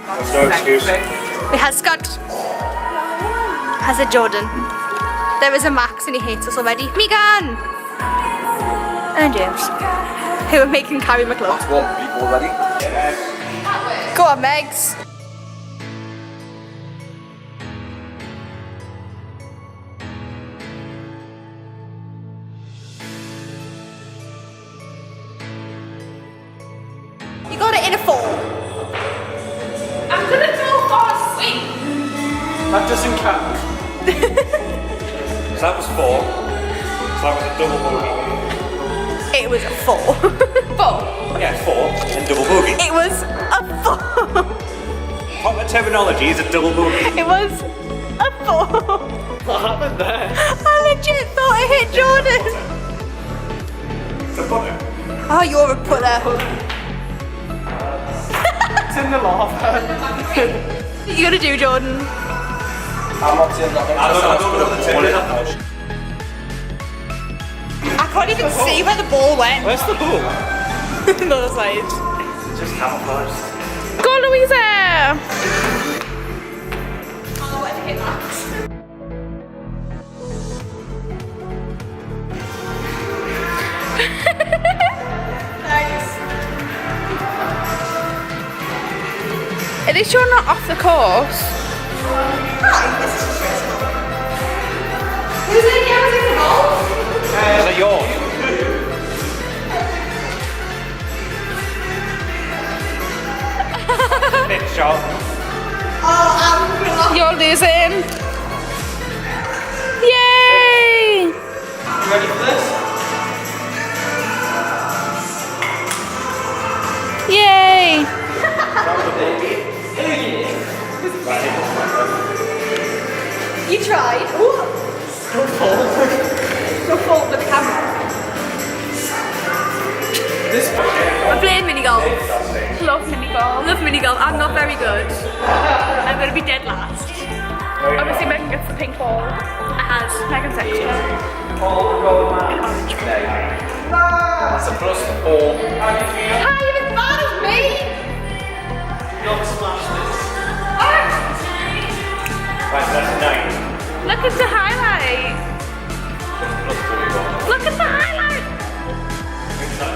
That's no excuse. It has Scott. Has a Jordan. There is a Max and he hates us already. Megan! And James. Who are making carry my club. That's one people already. Go on, Megs. You got it in a 4. I'm gonna go fast. Wait. That doesn't count. So that was 4. So that was a double bogey. It was a 4. 4. Yeah, 4 and double bogey. It was a 4. Proper terminology is a double bogey. It was a 4. What happened there? I legit thought it hit Jordan. It's a putter. Oh, you're a putter. It's in the lava. What are you gonna do, Jordan? I'm not saying nothing. I don't know the terminology. I can't even see where the ball went. Where's the ball? The other side. Just camouflaged. Go, Louisa. Oh, where to hit that? Nice. At least you're not off the course. Who's in here? Who's in the ball? Is that yours? Big shot. Oh, You're losing. Yay! You ready for this? Yay! you tried. Ooh. Don't fall with the camera. We're playing mini golf. Love mini golf. Love mini golf. I'm not very good. I'm going to be dead last. Obviously, Megan gets the pink ball. I has. Megan's extra. That's a +4. Hi, you're as bad as me. Not smash this. What? Right, so that's a 9. Look at the highlight. Look at the highlight.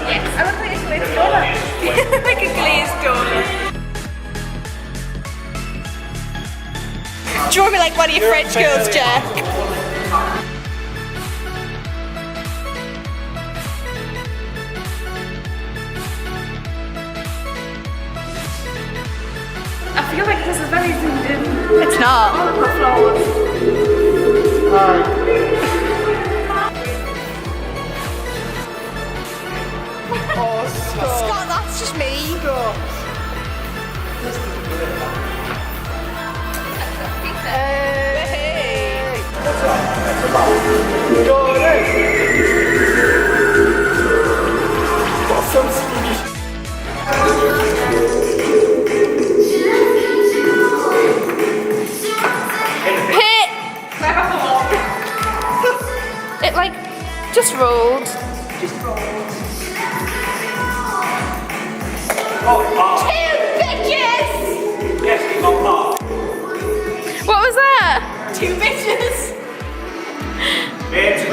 Yes, I look like a glazed donut. Like a glazed donut. Do you want me like one of your French girls, Jack? I feel like this is very zoomed in. It's not. Oh, the flowers. Scott, that's just me. Hey. Hit! It like just rolled. Two bitches! Yes, we got half. What was that? Two bitches! Babes.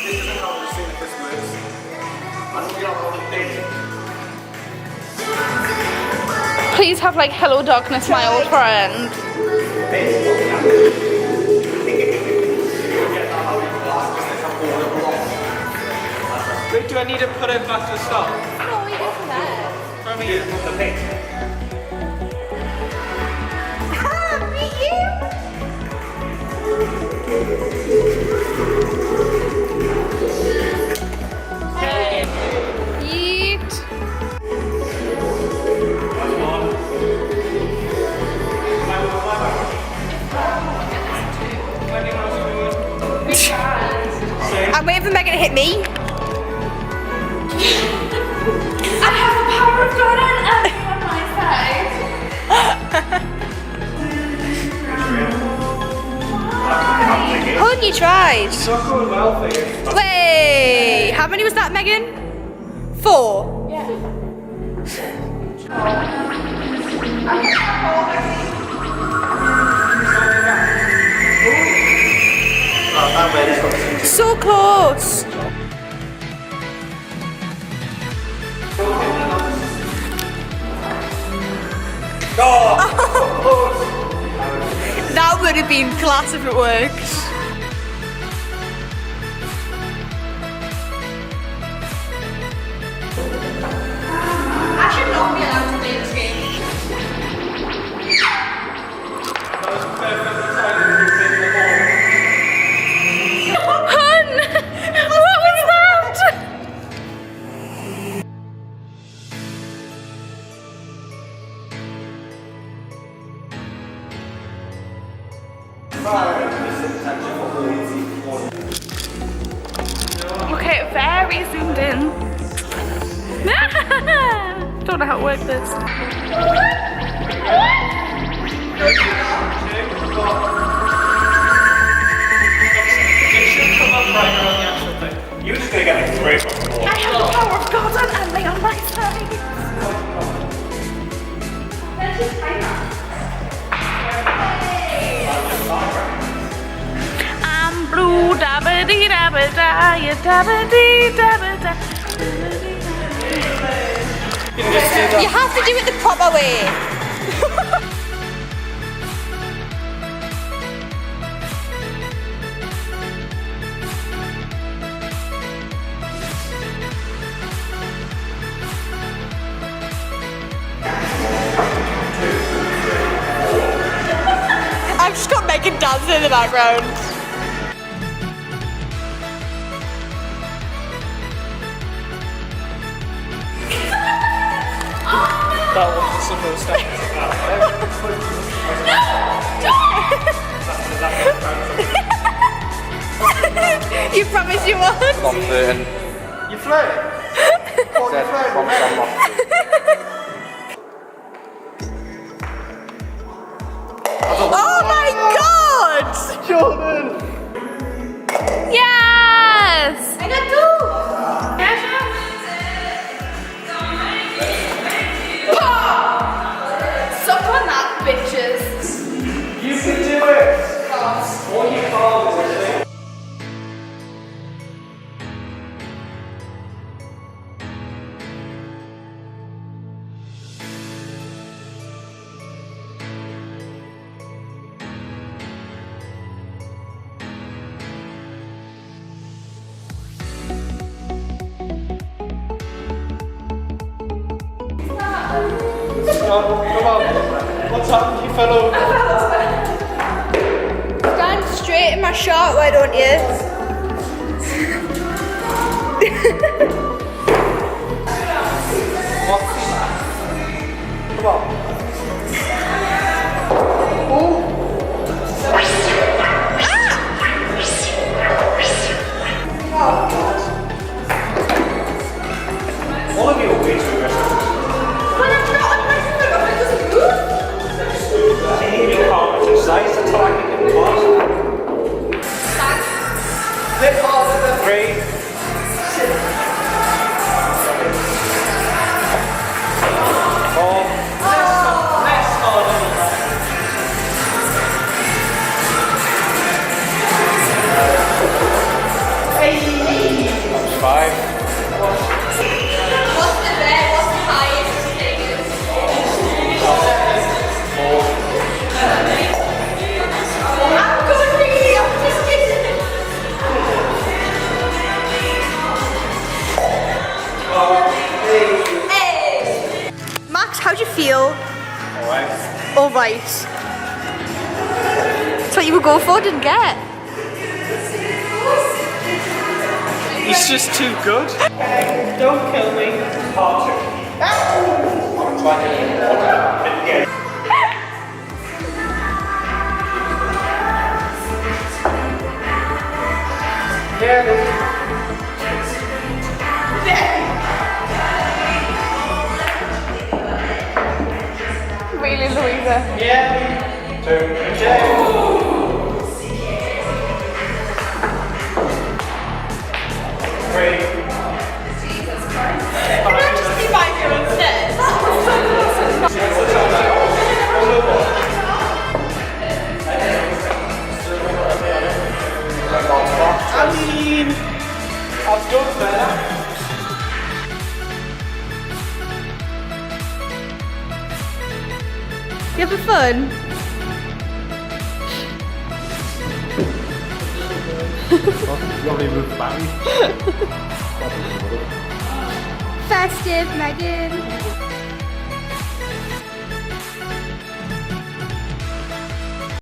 This is how I'm seeing if this works. I don't know what I'm doing. Please have like hello darkness, my old friend. Wait, do I need to put it back to the start? No, we go from there. Throw me in the pit. Ah, me you! Yeet. I'm waiting for Megan to hit me. I have the power of God on my side. Hun, you tried. It's not going well for you. Wait, how many was that, Megan? 4. Yeah. So close. That would have been class if it worked. I should not be allowed to play this game. Hun! What was that? Okay, very zoomed in. Don't know how to work this. You're just gonna get like 3 from 4. I have the power of God and they on my side. Let's just try that. I'm blue, dabba dee dabba da, ya dabba dee dabba da. You have to do it the proper way. I've just got Megan dancing in the background. That wasn't supposed to happen. You promised you won't. From flirting. You flirting? What are you flirting From with? someone. Oh my god! Jordan! Yes! I got 2! Suck on that, bitches. You can do it! What you can't is a thing. Come on. What's happened? You fell over. Stand straight in my shot, why don't you? Come on. All of you are way too aggressive. You need to calm exercise attacking in the box. Hit harder than 3. Next harder than that. 5. What's the bet? What's the highest figures? 4. I'm going really optimistic. Hey! Max, how'd you feel? Alright. All right. That's what you were going for, didn't get. He's just too good. Don't kill me. Part 2. I'm trying to get. Yeah, Really, Louisa? yeah. 2. Yeah. 3. Can I just be 5 year instead? You having fun? Festive, Megan.